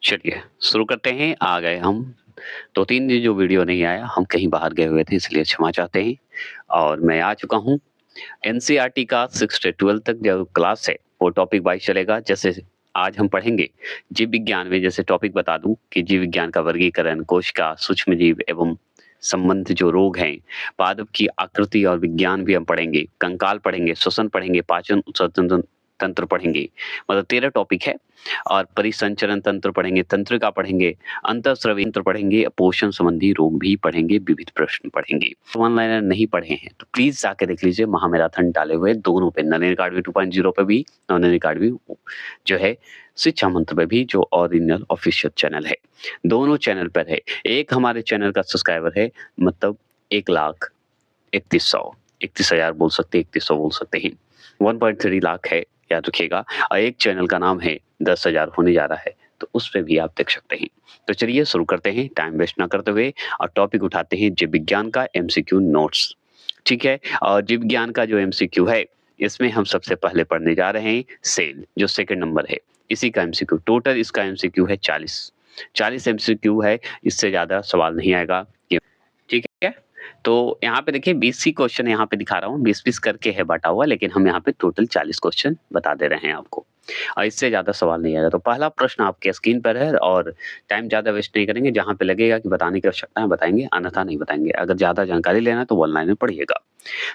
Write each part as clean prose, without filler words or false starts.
चलिए, शुरू करते हैं। आ गए हम 2-3 दिन जो वीडियो नहीं आया, हम कहीं बाहर गए हुए थे इसलिए क्षमा चाहते हैं। और मैं आ चुका हूँ। एनसीईआरटी का 6 से 12 तक जो क्लास है, वो टॉपिक वाइज़ चलेगा। जैसे आज हम पढ़ेंगे जीव विज्ञान में, जैसे टॉपिक बता दूँ कि जीव विज्ञान का वर्गीकरण, कोशिका, सूक्ष्मजीव एवं संबंध जो रोग हैं, पादप की आकृति और विज्ञान भी हम पढ़ेंगे, कंकाल पढ़ेंगे, श्वसन पढ़ेंगे, पाचन उत्सर्जन तंत्र पढ़ेंगे। मतलब 13 टॉपिक है। और परिसंचरण तंत्र पढ़ेंगे, तंत्रिका पढ़ेंगे, अंतःस्रावी तंत्र पढ़ेंगे, पोषण संबंधी रोग भी पढ़ेंगे, विविध प्रश्न पढ़ेंगे। ऑनलाइन नहीं पढ़े हैं तो प्लीज जाके देख लीजिए, महामैराथन डाले हुए दोनों पे, नलिनी अकाडमी 2.0 पे भी और नलिनी अकाडमी जो है शिक्षा मंत्र पे भी, जो ओरिजिनल ऑफिशियल चैनल है। दोनों चैनल पर है। एक हमारे चैनल का सब्सक्राइबर है, मतलब 1,31,100 बोल सकते हैं, 3100 बोल सकते हैं। 1.3 लाख है, याद रखिएगा। और एक चैनल का नाम है 10,000 होने जा रहा है, तो उस पे भी आप देख सकते हैं। तो चलिए शुरू करते हैं, टाइम वेस्ट ना करते हुए, और टॉपिक उठाते हैं जीव विज्ञान का एमसीक्यू नोट्स। ठीक है? और जीव विज्ञान का जो एमसीक्यू है, इसमें हम सबसे पहले पढ़ने जा रहे हैं सेल, जो सेकंड नंबर है। इसी का एमसीक्यू, टोटल इसका एमसीक्यू है 40। 40 एमसीक्यू है, इससे ज़्यादा सवाल नहीं आएगा। ठीक है? तो यहाँ पे देखिए 20 क्वेश्चन यहाँ पे दिखा रहा हूँ, 20-20 करके है बाँटा हुआ, लेकिन हम यहाँ पे टोटल 40 क्वेश्चन बता दे रहे हैं आपको। और इससे ज़्यादा सवाल नहीं आएगा। तो पहला प्रश्न आपके स्क्रीन पर है, और टाइम ज़्यादा वेस्ट नहीं करेंगे, जहाँ पे लगेगा कि बताने की आवश्यकता है बताएँगे, अन्यथा नहीं बताएँगे। अगर ज़्यादा जानकारी लेना है तो ऑनलाइन में पढ़िएगा।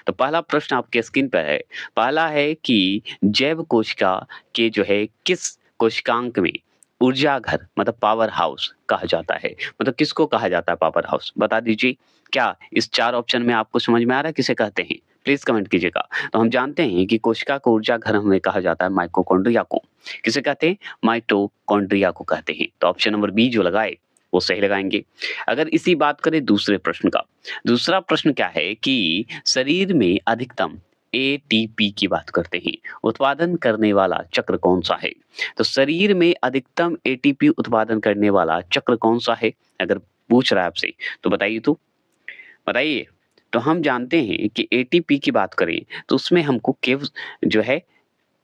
तो पहला प्रश्न आपके स्क्रीन पर है। पहला है कि जैव कोशिका के जो है किस कोशिकांक में ऊर्जा घर, मतलब पावर हाउस कहा जाता है? मतलब किसको कहा जाता है पावर हाउस? बता दीजिए। क्या इस 4 ऑप्शन में आपको समझ में आ रहा है किसे कहते हैं? प्लीज़ कमेंट कीजिएगा। तो हम जानते हैं कि कोशिका को ऊर्जा घर हमें कहा जाता है माइटोकॉन्ड्रिया को। किसे कहते हैं? माइटोकॉन्ड्रिया को कहते हैं। तो ऑप्शन नंबर बी जो लगाए, वो सही लगाएँगे। अगर इसी बात करें दूसरे प्रश्न का, दूसरा प्रश्न क्या है कि शरीर में अधिकतम एटीपी की बात करते हैं, उत्पादन करने वाला चक्र कौन-सा है? तो शरीर में अधिकतम एटीपी उत्पादन करने वाला चक्र कौन-सा है? अगर पूछ रहा है आपसे, तो बताइए तो। बताइए। तो हम जानते हैं कि एटीपी की बात करें, तो उसमें हमको जो है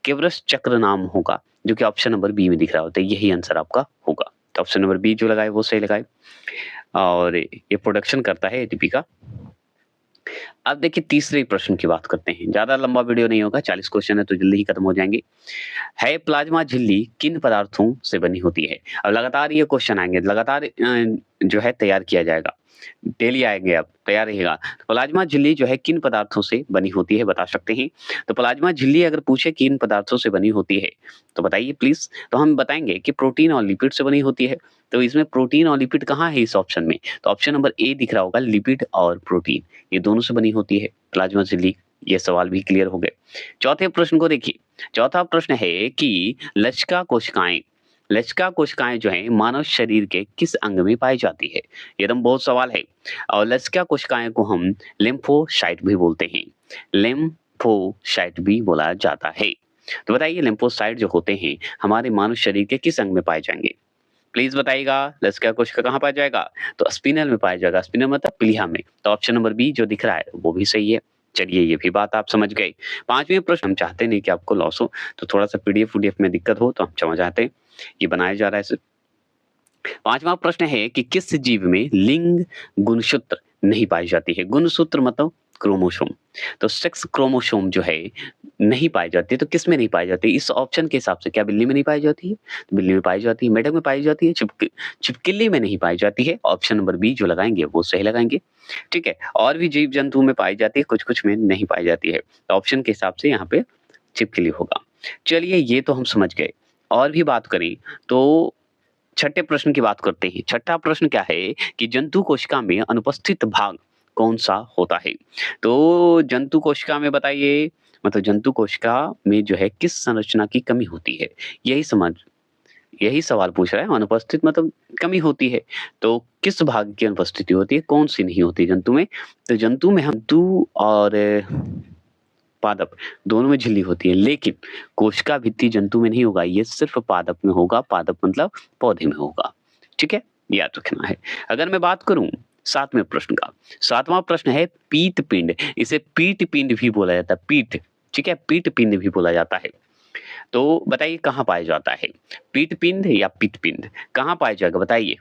केवरस चक्र नाम होगा, जो कि ऑप्शन नंबर बी में दिख रहा होता है। यही आंसर आपका होगा। तो ऑप्शन नंबर बी जो लगाए वो सही लगाए। और ये प्रोडक्शन करता है एटीपी का। अब देखिए तीसरे प्रश्न की बात करते हैं। ज़्यादा लंबा वीडियो नहीं होगा, 40 क्वेश्चन है तो जल्दी ही खत्म हो जाएँगे। है प्लाज्मा झिल्ली किन पदार्थों से बनी होती है? अब लगातार ये क्वेश्चन आएँगे, लगातार जो है तैयार किया जाएगा। डेली आएँगे अब, तैयार रहिएगा। प्लाज्मा झिल्ली जो है किन पदार्थों से बनी होती है, बता सकते हैं? तो प्लाज्मा झिल्ली अगर पूछे किन पदार्थों से बनी होती है, तो बताइए प्लीज़। तो हम बताएँगे कि प्रोटीन और लिपिड से बनी होती है। तो इसमें प्रोटीन और लिपिड कहाँ है इस ऑप्शन में? तो ऑप्शन नंबर ए दिख रहा होगा, लिपिड और प्रोटीन, ये दोनों से बनी होती है प्लाज्मा झिल्ली। ये सवाल भी क्लियर हो गए। चौथे प्रश्न को देखिए। चौथा प्रश्न है कि लसिका कोशिकाएँ जो हैं मानव शरीर के किस अंग में पाई जाती है? ये एकदम बहुत सवाल है। और लसिका कोशिकाएँ को हम लिम्फोसाइट भी बोलते हैं। लिम्फोसाइट भी बोला जाता है। तो बताइए लिम्फोसाइट जो होते हैं हमारे मानव शरीर के किस अंग में पाए जाएँगे? प्लीज़ बताइएगा। लसिका कोशिका कहाँ पाया जाएगा? तो स्पिनल में पाया जाएगा। स्पिनल मतलब प्लीहा में। तो ऑप्शन नंबर बी जो दिख रहा है वो भी सही है। चलिए ये भी बात आप समझ गए। 5वें प्रश्न, हम चाहते नहीं कि आपको लॉस हो, तो थोड़ा-सा पीडीएफ-वूडीएफ में दिक्कत हो तो हम क्षमा चाहते हैं। ये बनाया जा रहा है सिर्फ। 5वां प्रश्न है कि किस जीव में लिंग गुणसूत्र नहीं पाई जाती है? गुणसूत्र मतलब क्रोमोसोम। तो सेक्स क्रोमोसोम जो है नहीं पाई जाती है, तो किस में नहीं पाई जाती है? इस ऑप्शन के हिसाब से क्या बिल्ली में नहीं पाई जाती है? तो बिल्ली में पाई जाती है, मेढक में पाई जाती है, छिपकली में नहीं पाई जाती है। ऑप्शन नंबर बी जो लगाएँगे वो सही लगाएँगे। ठीक है? और भी जीव-जंतु में पाई जाती है, कुछ-कुछ में नहीं पाई जाती है। तो ऑप्शन के हिसाब से यहाँ पे छिपकली होगा। चलिए ये तो हम समझ गए। और भी बात करें तो छठे प्रश्न की बात करते हैं। छठा प्रश्न क्या है कि जंतु कोशिका में अनुपस्थित भाग कौन-सा होता है? तो जंतु कोशिका में बताइए, मतलब जंतु कोशिका में जो है किस संरचना की कमी होती है? यही सवाल पूछ रहा है। अनुपस्थित मतलब कमी होती है। तो किस भाग की अनुपस्थिति होती है, कौन-सी नहीं होती जंतु में? तो जंतु में हम जंतु और पादप दोनों में झिल्ली होती है, लेकिन कोशिका भित्ति जंतु में नहीं होगा, ये सिर्फ़ पादप में होगा। पादप मतलब पौधे में होगा। ठीक है? याद रखना है। अगर मैं बात करूँ 7वें प्रश्न का, 7वां प्रश्न है पीत पिंड। इसे पीट पिंड भी बोला जाता है, पीठ, ठीक है? पीट पिंड भी बोला जाता है। तो बताइए कहाँ पाया जाता है? पीतपिंड या पित्तपिंड? कहाँ पाया जाएगा बताइए?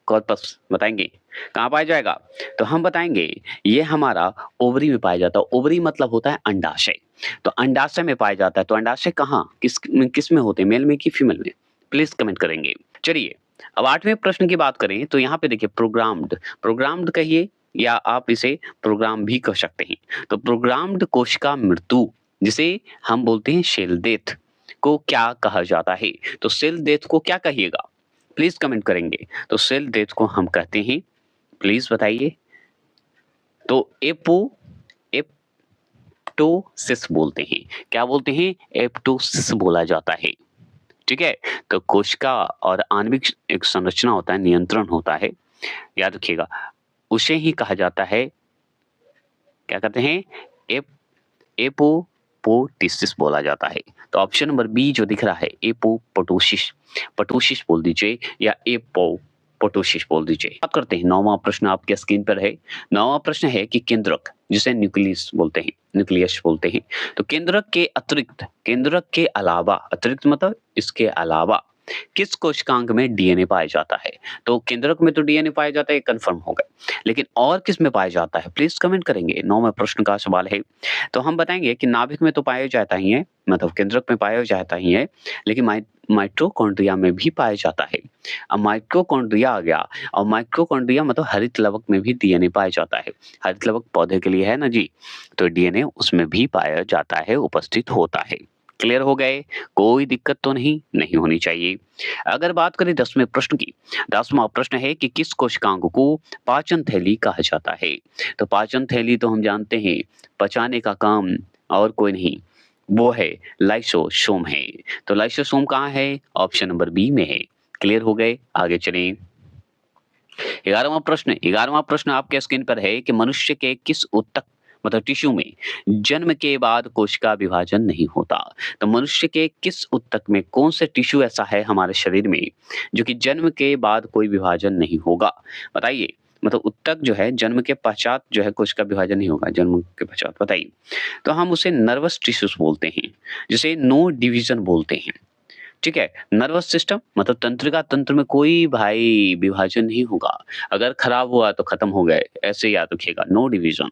कॉर्पस बताएँगे, कहाँ पाया जाएगा? तो हम बताएँगे ये हमारा ओवरी में पाया जाता है। ओवरी मतलब होता है अंडाशय। तो अंडाशय में पाया जाता है, तो अंडाशय कहाँ? किस में होते हैं, मेल में कि फीमेल में? प्लीज़ कमेंट करेंगे। चलिए, अब 8वें प्रश्न की बात करें तो यहाँ पे देखिए प्रोग्राम्ड, प्रोग्राम्ड कहिए या आप इसे प्रोग्राम भी कह सकते हैं। तो प्रोग्राम्ड कोशिका मृत्यु जिसे हम बोलते हैं सेल डेथ को क्या कहा जाता है? तो सेल डेथ को क्या कहिएगा? प्लीज़ कमेंट करेंगे। तो सेल डेथ को हम कहते हैं, प्लीज़ बताइए। तो एपोप्टोसिस बोलते हैं। क्या बोलते हैं? एपोप्टोसिस बोला जाता है। ठीक है? तो कोशिका और आणविक एक संरचना होता है, नियंत्रण होता है। याद रखिएगा, उसे ही कहा जाता है, क्या कहते हैं? एप एपोप्टोसिस बोला जाता है। तो ऑप्शन नंबर बी जो दिख रहा है एपोप्टोसिस, पटोसिस बोल दीजिए या एपोप्टोसिस बोल दीजिए। बात करते हैं 9वां प्रश्न आपके स्क्रीन पर है। 9वां प्रश्न है कि केंद्रक जिसे न्यूक्लियस बोलते हैं, न्यूक्लियस बोलते हैं। तो केंद्रक के अतिरिक्त, केंद्रक के अलावा, अतिरिक्त मतलब इसके अलावा किस कोशिकांग में डीएनए पाया जाता है? तो केंद्रक में तो डीएनए पाया जाता है, ये कन्फर्म हो गया। लेकिन और किस में पाया जाता है? प्लीज़ कमेंट करेंगे। 9वें प्रश्न का सवाल है। तो हम बताएँगे कि नाभिक में तो पाया जाता ही है, मतलब केंद्रक में पाया जाता ही है, लेकिन माइटोकॉन्ड्रिया में भी पाया जाता है। अब माइटोकॉन्ड्रिया आ गया और माइटोकॉन्ड्रिया मतलब हरित लवक में भी डीएनए पाया जाता है। हरित लवक पौधे के लिए है ना जी, तो डीएनए उसमें भी पाया जाता है, उपस्थित होता है। क्लियर हो गए? कोई दिक्कत तो नहीं होनी चाहिए। अगर बात करें 10वें प्रश्न की, 10वां प्रश्न है कि किस कोशिकांग को पाचन थैली कहा जाता है? तो पाचन थैली तो हम जानते हैं, पचाने का काम और कोई नहीं, वो है लाइसोसोम है। तो लाइसोसोम कहाँ है? ऑप्शन नंबर बी में है। क्लियर हो गए? आगे चलें। 11वां प्रश्न आपके स्क्रीन पर है कि मनुष्य के किस ऊतक मतलब टिश्यू में जन्म के बाद कोशिका विभाजन नहीं होता? तो मनुष्य के किस ऊतक में कौन से टिश्यू ऐसा है हमारे शरीर में जो कि जन्म के बाद कोई विभाजन नहीं होगा? बताइए। मतलब ऊतक जो है जन्म के पश्चात जो है कोशिका विभाजन नहीं होगा, जन्म के पश्चात बताइए। तो हम उसे नर्वस टिश्यूज बोलते हैं, जिसे नो डिवीजन बोलते हैं। ठीक है? नर्वस सिस्टम मतलब तंत्रिका तंत्र में कोई भाई विभाजन नहीं होगा। अगर खराब हुआ तो खत्म हो गए, ऐसे याद रखिएगा। नो डिवीजन,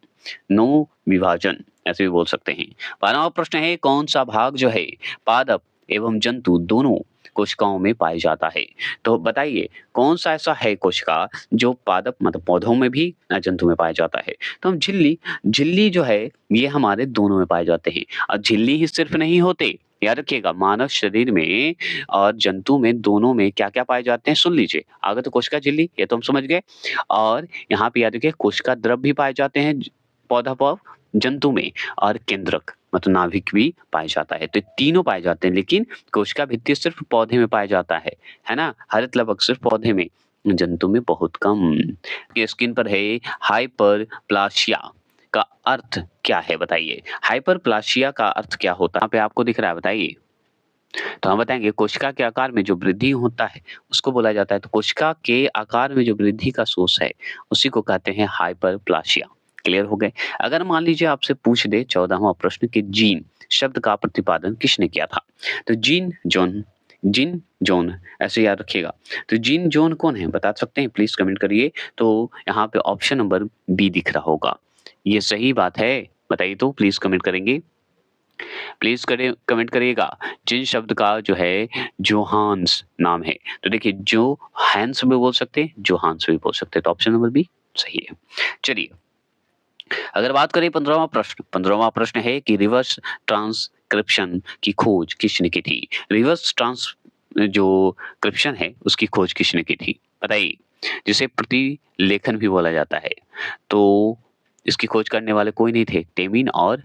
नो विभाजन ऐसे भी बोल सकते हैं। 12वां प्रश्न है कौन-सा भाग जो है पादप एवं जंतु दोनों कोशिकाओं में पाया जाता है? तो बताइए कौन-सा ऐसा है कोशिका जो पादप मतलब पौधों में भी जंतु में पाया जाता है? तो हम झिल्ली जो है ये हमारे दोनों में पाए जाते हैं। और झिल्ली ही सिर्फ नहीं होते, याद रखिएगा मानव शरीर में और जंतु में दोनों में क्या-क्या पाए जाते हैं सुन लीजिए। आगे तो कोशिका झिल्ली ये तो हम समझ गए और यहाँ पे याद रखिए कोशिका द्रव भी पाए जाते हैं पौधा प जंतु में और केंद्रक मतलब नाभिक भी पाया जाता है। तो तीनों पाए जाते हैं लेकिन कोशिका भित्ति सिर्फ पौधे में पाया जाता है ना? हरित लवक सिर्फ पौधे में, जंतु में बहुत कम। ये स्क्रीन पर है हाइपरप्लासिया का अर्थ क्या है बताइए? हाइपरप्लासिया का अर्थ क्या होता है? यहाँ पे आपको दिख रहा है बताइए। तो हम बताएँगे कोशिका के आकार में जो वृद्धि होता है, उसको बोला जाता है। तो कोशिका के आकार में जो वृद्धि का सोर्स है, उसी को कहते हैं हाइपरप्लासिया। क्लियर हो गए? अगर मान लीजिए आपसे पूछ दे 14वां प्रश्न कि जीन शब्द का प्रतिपादन किसने किया था? तो जीन जॉन ऐसे याद रखिएगा। तो जीन जॉन कौन है? बता सकते हैं? प्लीज़ कमेंट करिए। तो यहाँ पे ऑप्शन नंबर बी दिख रहा होगा। ये सही बात है? बताइए तो प्लीज़ कमेंट करेंगे। प्लीज़ कमेंट करिएगा। जिन शब्द का जो है जोहान्स नाम है। तो देखिए जोहान्स भी बोल सकते हैं, जोहान्स भी बोल सकते हैं। तो ऑप्शन नंबर बी सही है। चलिए, अगर बात करें 15वां प्रश्न है कि रिवर्स ट्रांसक्रिप्शन की खोज किसने की थी? रिवर्स ट्रांस जो क्रिप्शन है उसकी खोज किसने की थी? बताइए। जिसे प्रतिलेखन भी बोला जाता है। तो इसकी खोज करने वाले कोई नहीं थे। टेमिन और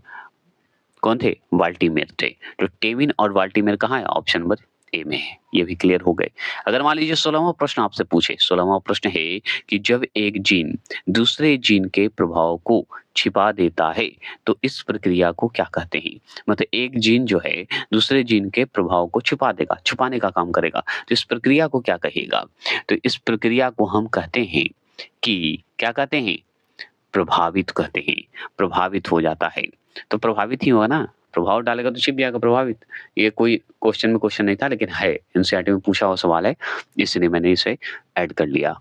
कौन थे? वाल्टीमेर थे। तो टेमिन और वाल्टीमेर कहाँ है? ऑप्शन नंबर ए में है। ये भी क्लियर हो गए। अगर मान लीजिए 16वां प्रश्न आपसे पूछे, 16वां प्रश्न है कि जब एक जीन दूसरे जीन के प्रभाव को छिपा देता है, तो इस प्रक्रिया को क्या कहते हैं? मतलब एक जीन जो है दूसरे जीन के प्रभाव को छिपा देगा, छुपाने का काम करेगा। तो इस प्रक्रिया को क्या कहिएगा? तो इस प्रक्रिया को हम कहते हैं कि क्या कहते हैं? प्रभावित कहते हैं। प्रभावित हो जाता है। तो प्रभावित ही होगा ना, प्रभाव डालेगा तो छिप जाएगा प्रभावित। ये कोई क्वेश्चन में क्वेश्चन नहीं था, लेकिन है, एनसीईआरटी में पूछा हुआ सवाल है, इसलिए मैंने इसे ऐड कर लिया।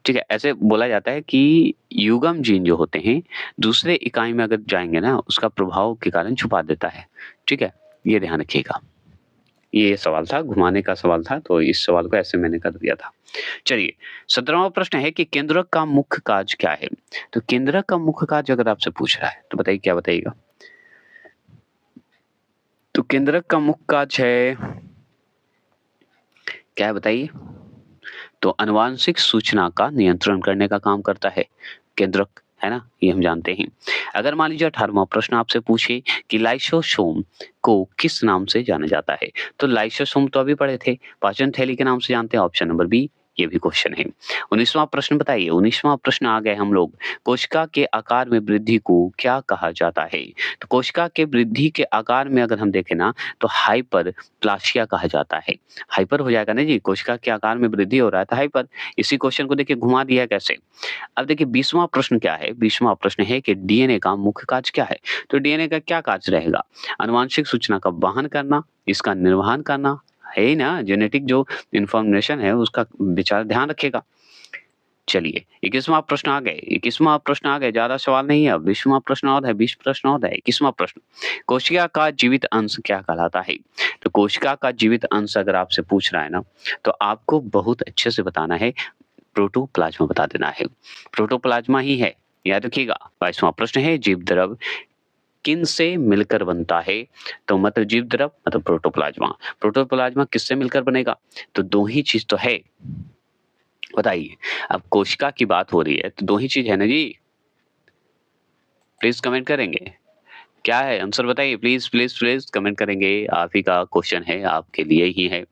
ठीक है, ऐसे बोला जाता है कि युग्म जीन जो होते हैं, दूसरे इकाई में अगर जाएँगे ना, उसका प्रभाव के कारण छुपा देता है। ठीक है? ये ध्यान रखिएगा। ये सवाल था, घुमाने का सवाल था, तो इस सवाल को ऐसे मैंने कर दिया था। चलिए, 17वां प्रश्न है कि केंद्रक का मुख्य कार्य क्या है? तो केंद्रक का मुख्य कार्य अगर आपसे पूछ रहा है, तो बताइए क्या बताइएगा? तो केंद्रक का मुख्य कार्य है, क्या है बताइए? तो आनुवांशिक सूचना का नियंत्रण करने का काम करता है केंद्रक, है ना? ये हम जानते हैं। अगर मान लीजिए 18वां प्रश्न आपसे पूछे कि लाइसोसोम को किस नाम से जाना जाता है? तो लाइसोसोम तो अभी पढ़े थे, पाचन थैली के नाम से जानते हैं, ऑप्शन नंबर बी, ये भी क्वेश्चन है। 19वां प्रश्न बताइए, 19वां प्रश्न आ गए हम लोग, कोशिका के आकार में वृद्धि को क्या कहा जाता है? तो कोशिका के वृद्धि के आकार में अगर हम देखें ना, तो हाइपरप्लासिया कहा जाता है। हाइपर हो जाएगा ना जी, कोशिका के आकार में वृद्धि हो रहा है तो हाइपर। इसी क्वेश्चन को देखिए घुमा दिया है कैसे। अब देखिए 20वां प्रश्न क्या है? 20वां प्रश्न है कि डीएनए का मुख्य कार्य क्या है? तो डीएनए का क्या कार्य रहेगा? आनुवांशिक सूचना का वहन करना, इसका निर्वहन करना, है ही ना? जेनेटिक जो इन्फॉर्मेशन है उसका विचार ध्यान रखिएगा। चलिए 21वां प्रश्न आ गए, 21वां प्रश्न आ गए, ज़्यादा सवाल नहीं है अब, 20वां प्रश्न और है, 20 प्रश्न और है। 21वां प्रश्न, कोशिका का जीवित अंश क्या कहलाता है? तो कोशिका का जीवित अंश अगर आपसे पूछ रहा है ना, तो आपको बहुत अच्छे से बताना है, प्रोटोप्लाज्मा बता देना है। प्रोटोप्लाज्मा ही है, याद रखिएगा। 22वां प्रश्न है, जीव द्रव किन से मिलकर बनता है? तो मतलब जीव द्रव मतलब प्रोटोप्लाज्मा। प्रोटोप्लाज्मा किससे मिलकर बनेगा? तो 2 ही चीज़ तो है, बताइए। अब कोशिका की बात हो रही है तो 2 ही चीज़ है ना जी? प्लीज़ कमेंट करेंगे। क्या है आंसर बताइए, प्लीज़, प्लीज़, प्लीज़ कमेंट करेंगे। आप ही का क्वेश्चन है, आपके लिए ही है,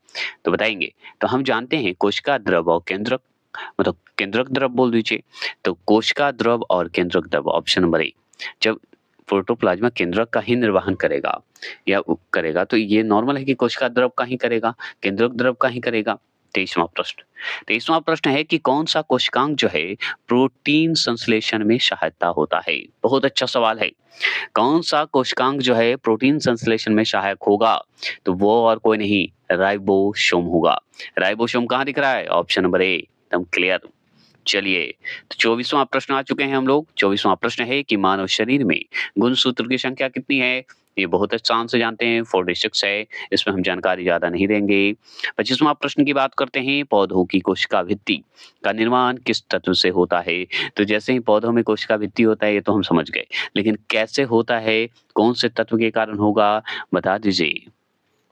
तो बताएँगे। तो हम जानते हैं कोशिका द्रव और केंद्रक, मतलब केंद्रक द्रव बोल दीजिए। तो कोशिका द्रव और केंद्रक द्रव, ऑप्शन नंबर ए। जब प्रोटोप्लाज्मा केंद्रक का ही निर्वहन करेगा या करेगा, तो ये नॉर्मल है कि कोशिका द्रव का ही करेगा, केंद्रक द्रव का ही करेगा। 23वां प्रश्न, 23वां प्रश्न है कि कौन सा कोशिकांग जो है प्रोटीन संश्लेषण में सहायता होता है? बहुत अच्छा सवाल है। कौन सा कोशिकांग जो है प्रोटीन संश्लेषण में सहायक होगा? तो वो और कोई नहीं, राइबोसोम होगा। राइबोसोम कहाँ दिख रहा है? ऑप्शन नंबर ए, एकदम क्लियर। चलिए, तो 24वां प्रश्न आ चुके हैं हम लोग। 24वां प्रश्न है कि मानव शरीर में गुणसूत्र की संख्या कितनी है? ये बहुत आसान से जानते हैं, 46 है, इसमें हम जानकारी ज़्यादा नहीं देंगे। 25वां प्रश्न की बात करते हैं, पौधों की कोशिका भित्ति का निर्माण किस तत्व से होता है? तो जैसे ही पौधों में कोशिका भित्ति होता है, ये तो हम समझ गए, लेकिन कैसे होता है, कौन से तत्व के कारण होगा, बता दीजिए।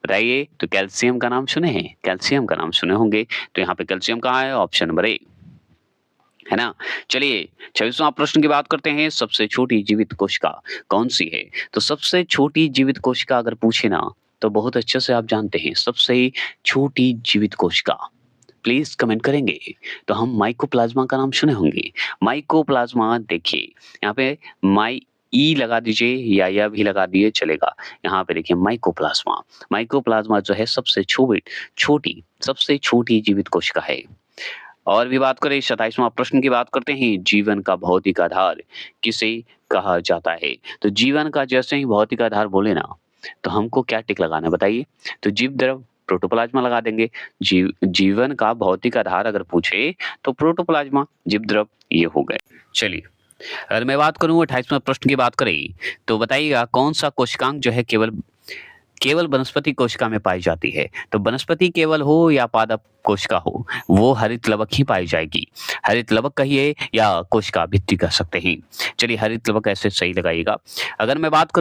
बताइए, तो कैल्शियम का नाम सुने हैं? कैल्शियम का नाम सुने होंगे, तो यहाँ पे कैल्शियम कहाँ है? ऑप्शन नंबर ए, है ना? चलिए 26वां प्रश्न की बात करते हैं, सबसे छोटी जीवित कोशिका कौन-सी है? तो सबसे छोटी जीवित कोशिका अगर पूछे ना, तो बहुत अच्छे से आप जानते हैं, सबसे छोटी जीवित कोशिका। प्लीज़ कमेंट करेंगे। तो हम माइकोप्लाज़्मा का नाम सुने होंगे। माइकोप्लाज़्मा देखिए, यहाँ पे माई ई लगा दीजिए या य भी लगा दिए चलेगा। यहाँ पे देखिए माइकोप्लाज़्मा। माइकोप्लाज़्मा जो है सबसे छोटी जीवित कोशिका है। और भी बात करें, 27वां प्रश्न की बात करते हैं, जीवन का भौतिक आधार किसे कहा जाता है? तो जीवन का जैसे ही भौतिक आधार बोले ना, तो हमको क्या टिक लगाना है बताइए? तो जीव द्रव प्रोटोप्लाज्मा लगा देंगे। जीवन का भौतिक आधार अगर पूछे तो प्रोटोप्लाज्मा, जीव द्रव, ये हो गए। चलिए, अगर मैं बात करूँ 28वां प्रश्न की बात करें, तो बताइएगा कौन सा कोशिकांग जो है केवल केवल वनस्पति कोशिका में पाई जाती है? तो वनस्पति केवल हो या पादप कोशिका हो, वो हरित लवक ही पाई जाएगी। हरित लवक कहिए या कोशिका भित्ति कह सकते हैं। चलिए हरित लवक ऐसे सही लगाइएगा। अगर मैं बात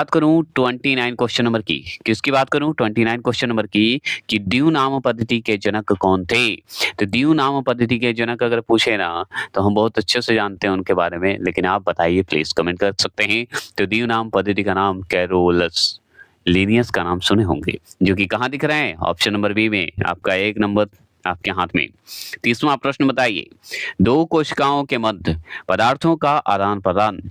करूं 29 क्वेश्चन नंबर की, किसकी बात करूं? 29 क्वेश्चन नंबर की, कि द्विव नाम पद्धति के जनक कौन थे? तो द्विव नाम पद्धति के जनक अगर पूछे ना, तो हम बहुत अच्छे से जानते हैं उनके बारे में, लेकिन आप बताइए, प्लीज कमेंट कर सकते हैं। तो द्विव नाम पद्धति का नाम कैरोलस लीनियस का नाम सुने होंगे, जो कि कहाँ दिख रहे हैं? ऑप्शन नंबर बी में, आपका 1 नंबर आपके हाथ में। 30वां प्रश्न बताइए, दो कोशिकाओं के मध्य पदार्थों का आदान प्रदान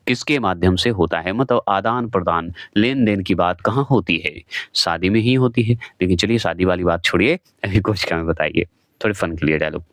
किसके माध्यम से होता है? मतलब आदान प्रदान, लेन देन की बात कहाँ होती है? शादी में ही होती है। लेकिन चलिए शादी वाली बात छोड़िए, अभी कोशिका में बताइए, थोड़े फन के लिए डायलॉग।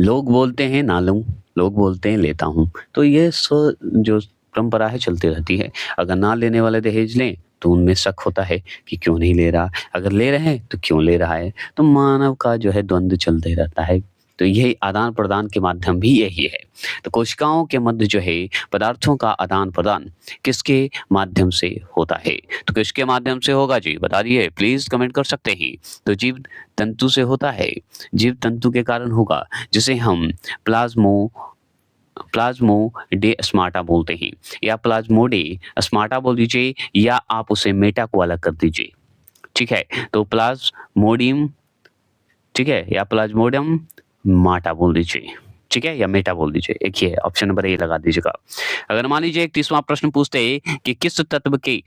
लोग बोलते हैं ना लूं, लोग बोलते हैं लेता हूं, तो ये जो परंपरा है, चलती रहती है। अगर ना लेने वाले दहेज लें तो उनमें शक होता है कि क्यों नहीं ले रहा, अगर ले रहे हैं तो क्यों ले रहा है। तो मानव का जो है द्वंद्व चलते रहता है। तो यही आदान-प्रदान के माध्यम भी यही है। तो कोशिकाओं के मध्य जो है पदार्थों का आदान-प्रदान किसके माध्यम से होता है? तो किसके माध्यम से होगा जी? बता दिए, प्लीज़ कमेंट कर सकते हैं। तो जीव तंतु से होता है। जीव तंतु के कारण होगा, जिसे हम प्लाज़्मोडेस्माटा बोलते हैं, या प्लाज़्मोडेस्माटा बोल दीजिए, या आप उसे मेटा को अलग कर दीजिए। ठीक है? तो प्लाज़्मोडियम, ठीक है, या प्लाज़्मोडियम माटा बोल दीजिए, ठीक है, या मेटा बोल दीजिए। एक ये ऑप्शन नंबर ए लगा दीजिएगा। अगर मान लीजिए एक 30वां प्रश्न पूछते हैं कि किस तत्व के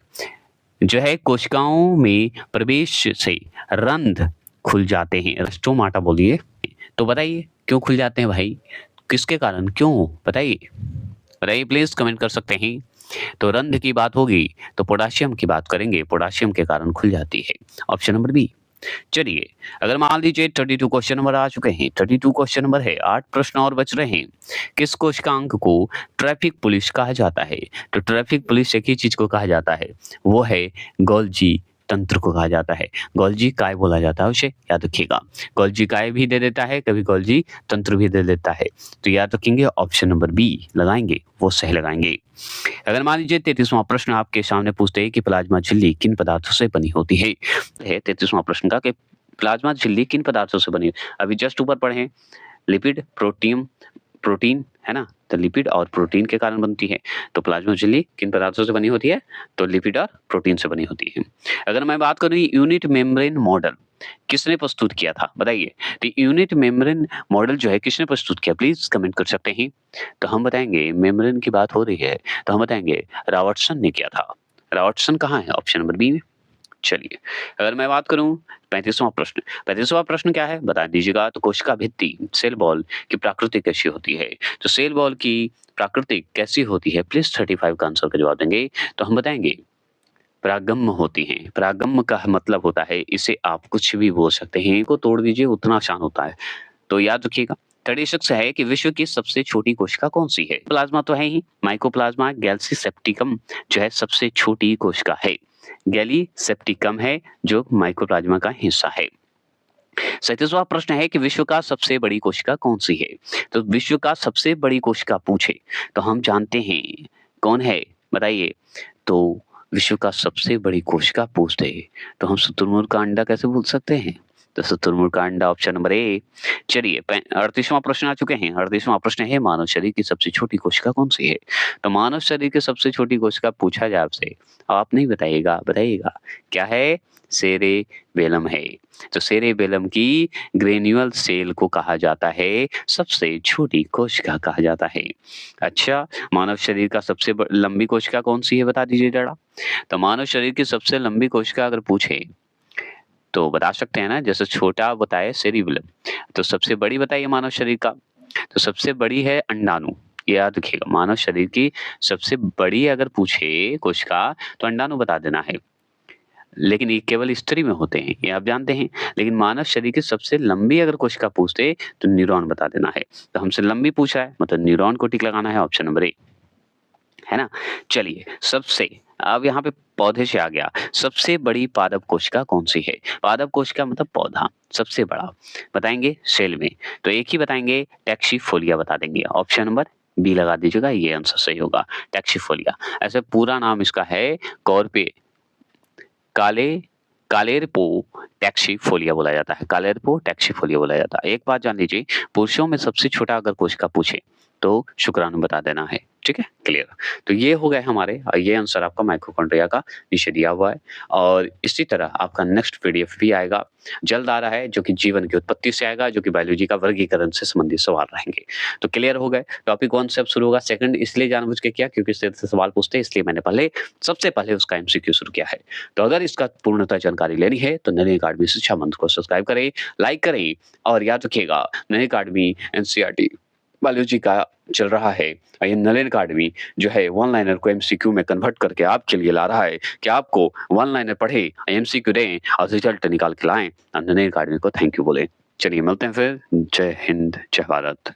जो है कोशिकाओं में प्रवेश से रंध्र खुल जाते हैं? स्टोमाटा बोलिए। तो बताइए क्यों खुल जाते हैं भाई? किसके कारण, क्यों? बताइए। बताइए प्लीज़, कमेंट कर सकते हैं। तो रंध्र की बात होगी तो पोटेशियम की बात करेंगे, पोटेशियम के कारण खुल जाती है। Option number B. चलिए, अगर मान लीजिए 32 क्वेश्चन नंबर आ चुके हैं, 32 क्वेश्चन नंबर है, 8 प्रश्न और बच रहे हैं। किस कोशिकांग को ट्रैफिक पुलिस कहा जाता है? तो ट्रैफिक पुलिस एक ही चीज को कहा जाता है, वो है गोल्जी तंत्र को कहा जाता है। गोल्जी काय बोला जाता है उसे, याद रखिएगा। गोल्जी काय भी दे देता है, कभी गोल्जी तंत्र भी दे देता है। तो याद रखेंगे, ऑप्शन नंबर बी लगाएंगे, वो सही लगाएंगे। अगर मान लीजिए 33वां प्रश्न आपके सामने पूछते हैं कि प्लाज्मा झिल्ली किन पदार्थों से बनी होती है? 33वां प्रश्न का कि प्लाज्मा झिल्ली किन पदार्थों से बनी? अभी जस्ट ऊपर पढ़े हैं, लिपिड, प्रोटीन, है ना? तो लिपिड और प्रोटीन के कारण बनती है। तो प्लाज्मा झिल्ली किन पदार्थों से बनी होती है? तो लिपिड और प्रोटीन से बनी होती है। अगर मैं बात करूँ यूनिट मेम्ब्रेन मॉडल किसने प्रस्तुत किया था? बताइए। तो यूनिट मेम्ब्रेन मॉडल जो है किसने प्रस्तुत किया? प्लीज कमेंट कर सकते हैं। तो हम बताएंगे, मेम्ब्रेन की बात हो रही है तो हम बताएंगे रॉबर्टसन ने किया था। रॉबर्टसन कहाँ है? ऑप्शन नंबर बी में। चलिए, अगर मैं बात करूं 35वां प्रश्न क्या है बता दीजिएगा। तो कोशिका भित्ति, सेल वॉल की प्रकृति कैसी होती है? तो सेल वॉल की प्रकृति कैसी होती है? प्लीज 35 का आंसर का जवाब देंगे। तो हम बताएंगे परागम्य होती हैं। परागम्य का मतलब होता है, इसे आप कुछ भी बोल सकते हैं, इनको तोड़ दीजिए उतना आसान होता है। तो याद रखिएगा। 36 है कि विश्व की सबसे छोटी कोशिका कौन सी है? प्लाज्मा तो है ही, माइकोप्लाज्मा गैल्सीसेप्टिकम जो है सबसे छोटी कोशिका है। गैलीसेप्टिकम है जो माइकोप्लाज्मा का हिस्सा है। 37वां प्रश्न है कि विश्व का सबसे बड़ी कोशिका कौन सी है? तो विश्व का सबसे बड़ी कोशिका पूछे तो हम जानते हैं कौन है, बताइए। तो विश्व का सबसे बड़ी कोशिका पूछते तो हम शुतुरमुर्ग का अंडा कैसे भूल सकते हैं? तो शुतुरमुर्ग का अंडा, ऑप्शन नंबर ए। चलिए 38वां प्रश्न आ चुके हैं। 38वां प्रश्न है मानव शरीर की सबसे छोटी कोशिका कौन सी है? तो मानव शरीर की सबसे छोटी कोशिका पूछा जाए आपसे, आप नहीं बताइएगा, बताइएगा क्या है? सेरेबेलम है। तो सेरेबेलम की ग्रेन्युअल सेल को कहा जाता है सबसे छोटी कोशिका कहा जाता है। अच्छा, मानव शरीर का सबसे लंबी कोशिका कौन सी है बता दीजिए जरा। तो मानव शरीर की सबसे लंबी कोशिका अगर पूछे तो बता सकते हैं ना, जैसे छोटा बताए सेरिबेलम, तो सबसे बड़ी बताइए मानव शरीर का। तो सबसे बड़ी है अंडाणु, ये याद रखिएगा। मानव शरीर की सबसे बड़ी अगर पूछे कोशिका तो अंडाणु बता देना है, लेकिन ये केवल स्त्री में होते हैं, ये आप जानते हैं। लेकिन मानव शरीर की सबसे लंबी अगर कोशिका पूछते तो न्यूरॉन बता देना है। तो हमसे लंबी पूछा है मतलब न्यूरॉन को टिक लगाना है, ऑप्शन नंबर ए, है ना। चलिए, सबसे अब यहाँ पे पौधे से आ गया, सबसे बड़ी पादप कोशिका कौन सी है? पादप कोशिका मतलब पौधा, सबसे बड़ा बताएंगे सेल में। तो एक ही बताएंगे, टैक्सीफोलिया बता देंगे, ऑप्शन नंबर बी लगा दीजिएगा, ये आंसर सही होगा, टैक्सीफोलिया। ऐसे पूरा नाम इसका है कॉर्पे काले कालेरपो टैक्सीफोलिया बोला जाता है, कालेरपो टैक्सीफोलिया बोला जाता है। एक बात जान लीजिए, पुरुषों में सबसे छोटा अगर कोशिका पूछे तो शुक्राणु बता देना है, ठीक है, क्लियर। तो ये हो गए हमारे, ये आंसर आपका माइटोकॉन्ड्रिया का नीचे दिया हुआ है। और इसी तरह आपका नेक्स्ट पीडीएफ भी आएगा, जल्द आ रहा है, जो कि जीवन की उत्पत्ति से आएगा, जो कि बायोलॉजी का वर्गीकरण से संबंधित सवाल रहेंगे। तो क्लियर हो गए, टॉपिक 1 से अब शुरू होगा। सेकंड इसलिए जानबूझ के किया क्योंकि इससे सवाल पूछते हैं, इसलिए मैंने सबसे पहले उसका एमसीक्यू शुरू किया है। तो अगर इसका पूर्णतः जानकारी लेनी है तो नलिनी अकादमी शिक्षा मंत्र को सब्सक्राइब करें, लाइक करें, और याद रखिएगा नलिनी अकादमी एनसीईआरटी बायोलॉजी का चल रहा है। ये नलिनी अकादमी जो है वन लाइनर को एमसीक्यू में कन्वर्ट करके आपके लिए ला रहा है कि आपको वन लाइनर पढ़े, एमसीक्यू दें और रिजल्ट निकाल के लाएं। नलिनी अकादमी को थैंक यू बोले। चलिए मिलते हैं फिर। जय हिंद, जय भारत।